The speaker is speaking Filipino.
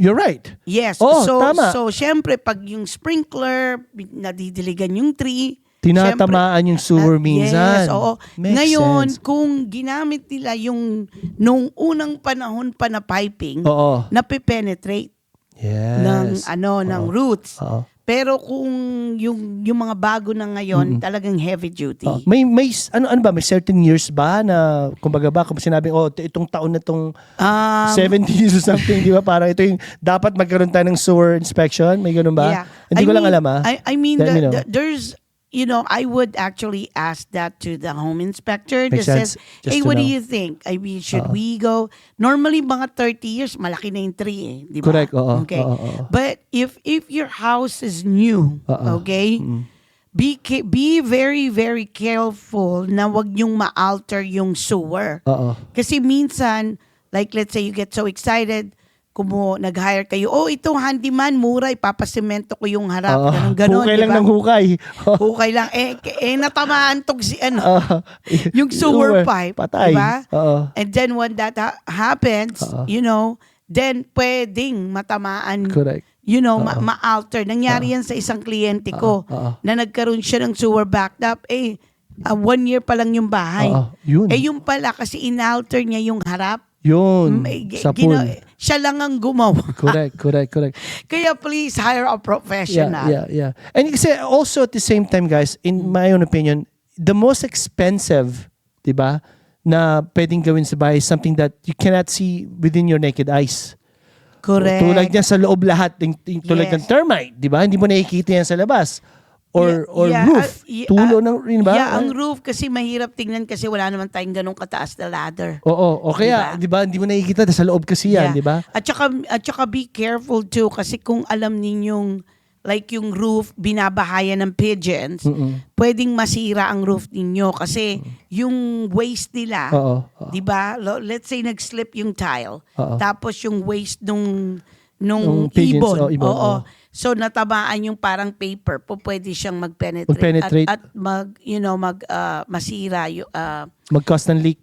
You're right. Yes. Oo, so, tama. so, syempre, pag yung sprinkler, nadidiligan yung tree, Tinatamaan yung sewer minsan. Yes, oo. Makes Ngayon, sense. kung ginamit nila yung nung unang panahon pa na piping, Oo. nape-penetrate Yes. ng roots. Oo. Pero kung yung mga bago na ngayon, talagang heavy duty. May ano ba, may certain years ba na kumbaga ba kung sinabing itong taon na tong 70s or something, di ba? Parang ito yung dapat magkaroon tayo ng sewer inspection, may ganun ba? Yeah. Hindi ko lang alam I mean, Let me know. there's, I would actually ask that to the home inspector that Makes sense. says, Just hey, to what do know. you think? I mean, should we go? Normally, mga 30 years, malaki na yung tree, di ba? Correct, oo. Okay. Oo. But if your house is new, okay, be very, very careful na wag yung ma-alter yung sewer. Oo. Kasi minsan, like let's say you get so excited, nag-hire kayo, ito handyman, mura, ipapasemento ko yung harap, ganun, Hukay di lang ba? ng hukay. Hukay lang. Natamaan tong yung sewer pipe, Patay. di ba? Oo. And then when that happens, then pwedeng matamaan, Correct. ma-alter. Nangyari yan sa isang kliyente ko na nagkaroon siya ng sewer backed up. 1 year pa lang yung bahay. Yun. Yung pala kasi inalter niya yung harap. Yun. Sa pool. Siya lang ang gumawa. Correct. Kaya please hire a professional. Yeah. And kasi also at the same time, guys, in my own opinion, the most expensive, di ba, na pwedeng gawin sa bahay is something that you cannot see within your naked eyes. Correct. Tulad niya sa loob lahat, tulad Yes. ng termite, di ba? Hindi mo nakikita yan sa labas. Or roof. Tulo ng, ba? Yeah, ang roof kasi mahirap tingnan kasi wala naman tayong ganong kataas na ladder. Oo, o kaya, di ba, hindi mo nakikita sa loob kasi yan, di ba? At saka be careful too kasi kung alam ninyong like yung roof binabahayan ng pigeons, pwedeng masira ang roof ninyo kasi yung waste nila, di ba? Let's say nag-slip yung tile, tapos yung waste nung pigeons, ibon. Oo. So natamaan yung parang paper, pwede siyang mag-penetrate Mag-penetrate. at masira yung Mag-cause ng leak.